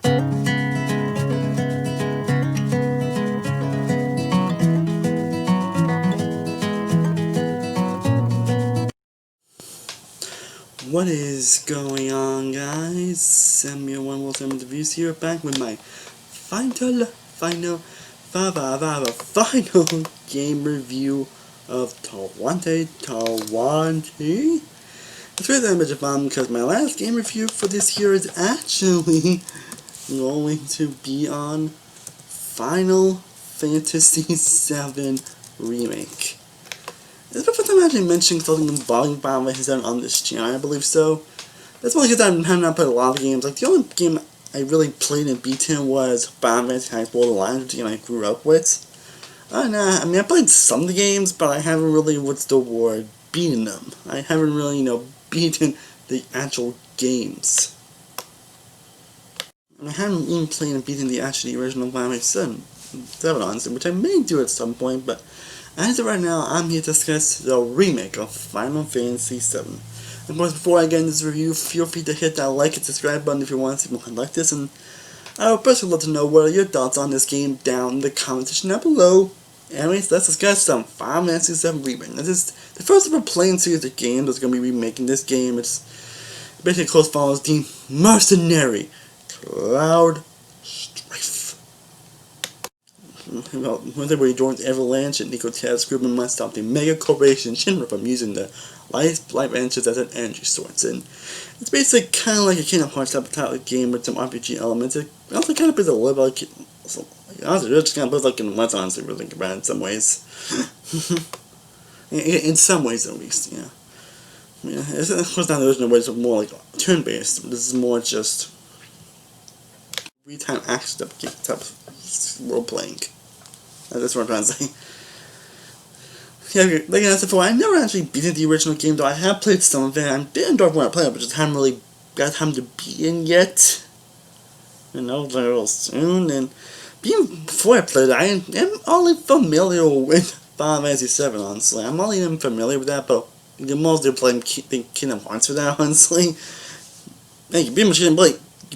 What is going on, guys? Samuel One World Seven Reviews here, back with my final game review of 2020. It's really that much of fun because my last game review for this year is actually going to be on Final Fantasy VII Remake. It's the first time I'm actually mentioning something involving Final Fantasy VII on this channel, I believe so. That's only because I have not played a lot of games. Like, the only game I really played and beaten was Final Fantasy Tactics Borderlands, which I grew up with. I mean, I played some of the games, but I haven't really, what's the word, beaten them. I haven't really, beaten the actual games. And I haven't even played and beaten the original Final Fantasy VII, honestly, which I may do at some point, but as of right now, I'm here to discuss the remake of Final Fantasy VII. Of course, before I get into this review, feel free to hit that like and subscribe button if you want to see more like this, and I would personally love to know what are your thoughts on this game down in the comment section down below. Anyways, let's discuss some Final Fantasy VII Remake. This is the first ever playing series of games that's going to be remaking this game. It's basically close follows the mercenary Cloud Strife. Whenever he joins Avalanche and Nico Taz group and must stop the mega corporation Shinra from using the life engines as an energy source. And it's basically kind of like a Kingdom Hearts type of game with some RPG elements. It also kind of plays a little bit like, honestly, it just kind of plays like Kingdom Hearts, honestly, really think about it in some ways. In some ways, at least, yeah. It's, of course, not the original ways, it's more like turn-based. This is more just real-time action type of role-playing. That's what I'm trying to say. Yeah, like I said before, I never actually beaten the original game, though I have played some of it. I did enjoy when I played it, but just haven't really got time to beat it yet. Very soon. And before I played it, I am only familiar with Final Fantasy VII, honestly. I'm only even familiar with that, but you're mostly playing Kingdom Hearts for that, honestly. Hey, you pretty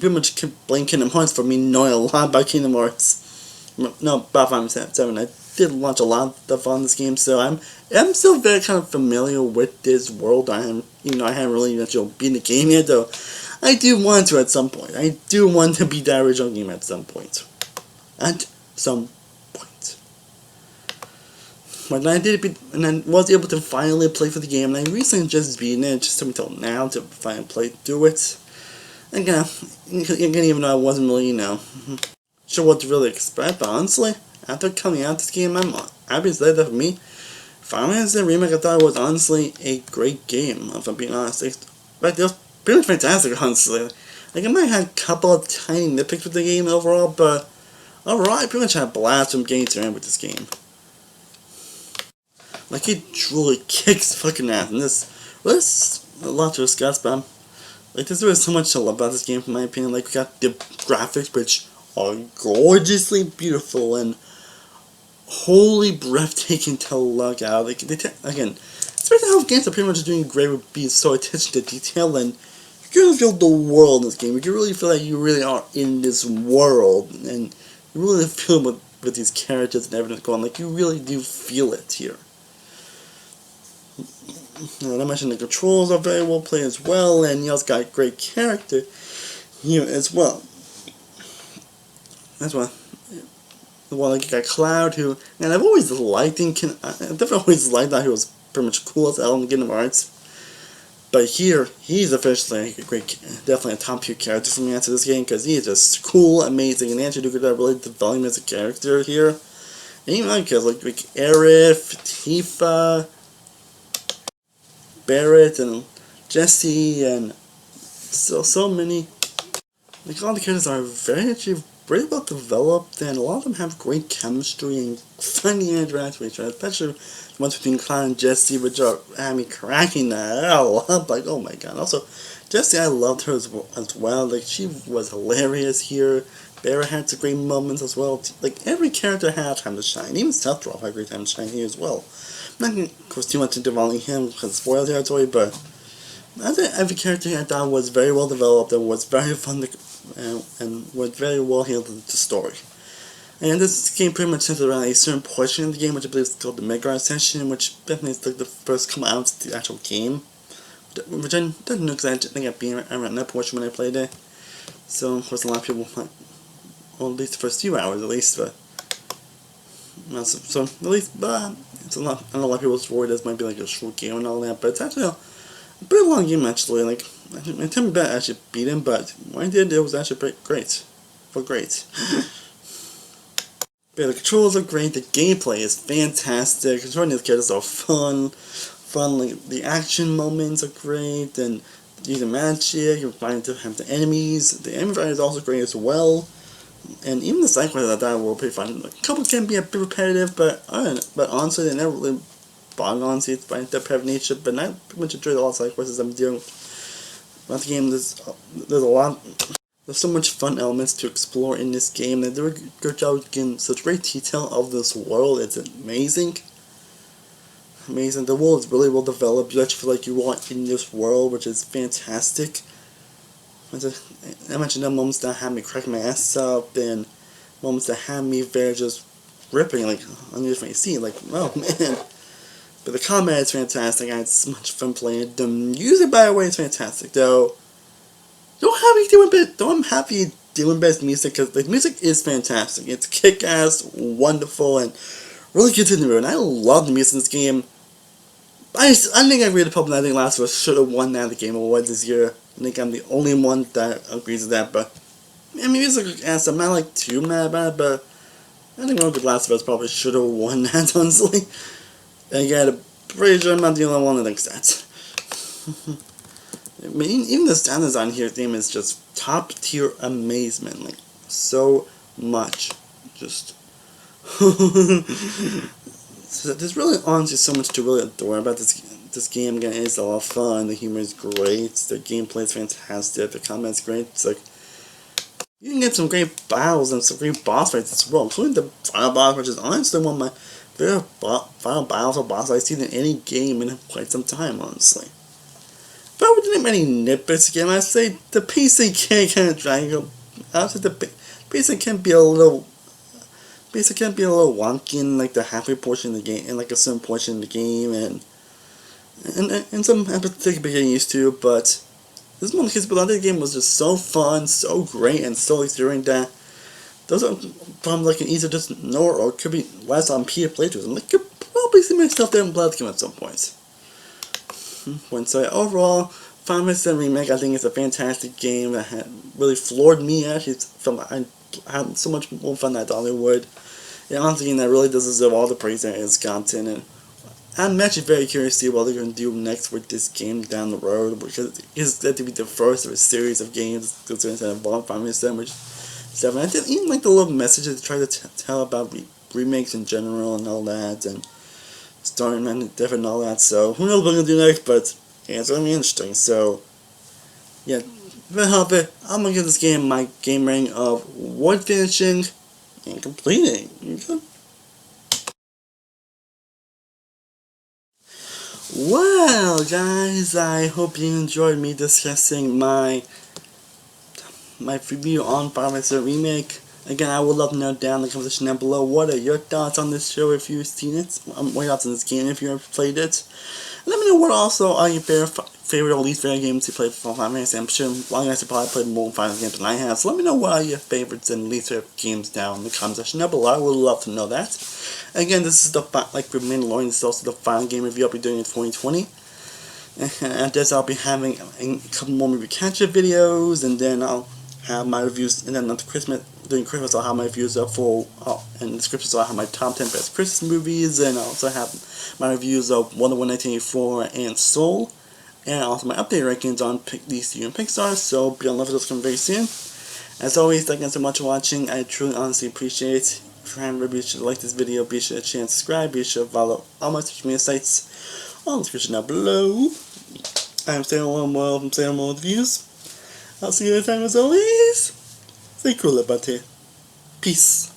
much can blame Kingdom Hearts for me knowing a lot about Kingdom Hearts. No, about Final Fantasy VII. I did launch a lot of stuff on this game, so I'm still very kind of familiar with this world. I haven't really beaten the game yet, though. I do want to at some point. I do want to beat that original game at some point. At some point. But I did beat, and I was able to finally play for the game, and I recently just beaten it. It just took me till now to finally play through it. Again, even though I wasn't really, sure what to really expect, but honestly, after coming out this game, I'm happy to say that for me, Final Fantasy Remake, I thought it was honestly a great game, if I'm being honest. It was pretty much fantastic, honestly. Like, I might have a couple of tiny nitpicks with the game overall, but overall, I pretty much had a blast from getting to end with this game. Like, it truly kicks fucking ass, and there's a lot to discuss, but there's really so much to love about this game, in my opinion. Like, we got the graphics, which are gorgeously beautiful and wholly breathtaking to look at. Like, again, especially how games are pretty much doing great with being so attention to detail, and you can really feel the world in this game. You can really feel like you really are in this world, and you really feel with these characters and everything going on. Like, you really do feel it here. And I mentioned the controls are very well played as well, and you also got great character here as well. That's why. Well, like, you got Cloud, who, and I've always liked him. I've definitely always liked that he was pretty much cool as hell in Kingdom Hearts. But here, he's officially definitely a top tier character for me after this game, because he is just cool, amazing, and they actually do good at really developing him as a character here. And even like, because like Aerith, Tifa, Barrett, and Jesse, and so many. Like, all the characters are very well developed, and a lot of them have great chemistry and funny interactions with each other, especially the ones between Cloud and Jesse, which are, cracking the hell up. Like, oh my god. Also, Jesse, I loved her as well. Like, she was hilarious here. Barrett had some great moments as well. Like, every character had time to shine. Even Sephiroth had a great time to shine here as well. I'm not going to, of course, too much into developing him because spoiler territory, but I think every character I thought was very well developed and was very fun to and was very well handled the story. And this game pretty much centers around a certain portion of the game, which I believe is called the Midgard section, which definitely is like the first come out of the actual game. Which I didn't know because I think I'd been around that portion when I played it. So, of course, a lot of people might, well, at least the first few hours, at least, but so at least, but it's a lot. I know a lot of people worried this might be like a short game and all that, but it's actually a pretty long game actually. Like, it took me back I actually beat him, but when I did, it was actually pretty great. Great. But the controls are great. The gameplay is fantastic. Controlling these characters are fun. Like the action moments are great, and using magic, you're fighting the enemies. The enemy fighting is also great as well. And even the side quests I thought were pretty fun. Like, a couple can be a bit repetitive, but honestly, they never really bother on to it by their repetitive nature. But I pretty much enjoyed all the side quests I'm doing. About the game, there's a lot. There's so much fun elements to explore in this game. They do a good job of getting such great detail of this world. It's amazing. The world is really well developed. You actually feel like you are in this world, which is fantastic. I mentioned the moments that had me crack my ass up, and moments that had me there just ripping, like, on your face, like, oh man. But the combat is fantastic. I had so much fun playing it. The music, by the way, is fantastic, though. Don't have me doing best music, because the music is fantastic. It's kick-ass, wonderful, and really good to the mood. And I love the music in this game. I think I agree with the public. I think Last of Us should have won that the Game Awards this year. I think I'm the only one that agrees with that, but I mean, music as I'm not like too mad about it, but I think Last of Us probably should have won that, honestly. And again, I'm pretty sure I'm not the only one that thinks that. I mean, even the sound design here theme is just top tier amazement, like so much, just. So there's really honestly so much to really adore about this game. Again, it's a lot of fun. The humor is great. The gameplay is fantastic. The combat's great. It's like you can get some great battles and some great boss fights as well, including the final boss, which is honestly one of my favorite final battles or boss I've seen in any game in quite some time, honestly. But we didn't have many nitpicks again. I'd say the pacing can kind of drag up. I'd say the pacing can be a little. Basically, can be a little wonky in like the halfway portion of the game, and like a certain portion of the game, and some aspects be getting used to. But this one case, but the other game was just so fun, so great, and so exciting that those are problems I can either just ignore or could be less on peer playthroughs. And I could probably see myself there in Bloodkin at some point. When so overall, Final Fantasy VII Remake I think is a fantastic game that had really floored me. Actually, I had so much more fun than I thought it would. And honestly, that really does deserve all the praise that it's gotten. And I'm actually very curious to see what they're going to do next with this game down the road, because it's going to be the first of a series of games that's going to involve Final Fantasy VII, which stuff. And I did even like the little messages they try to tell about remakes in general and all that, and starting and different and all that. So who knows what they're going to do next, but yeah, it's going to be interesting. So yeah, to help it, I'm going to give this game my game rating of wood finishing and completing. Well, guys, I hope you enjoyed me discussing my review on Final Fantasy VII Remake. Again, I would love to know down in the comment section down below, what are your thoughts on this show if you've seen it? What are your thoughts on this game if you've played it? Let me know what also are your favorite or least favorite games you played for Final Fantasy. I'm sure a lot of you guys have probably played more Final Fantasy games than I have, so let me know what are your favorites and least favorite games down in the comment section down below. I would love to know that. Again, this is the, like with Mandalorian, this is also the final game review I'll be doing in 2020. And after this, I'll be having a couple more movie catch-up videos, and then I'll have my reviews, and then after Christmas, during Christmas, I'll have my reviews up for, and in the description, so I'll have my top 10 best Christmas movies, and I'll also have my reviews of Wonder Woman 1984 and Soul, and also my updated rankings on DCU and Pixar, so be on the lookout for those coming very soon. As always, thank you so much for watching. I truly, honestly appreciate it. If you haven't, be sure to like this video, be sure to share and subscribe, be sure to follow all my social media sites on the description down below. I'm Sailor World from Sailor World Reviews. I'll see you next time as always. Stay cool about it. Peace.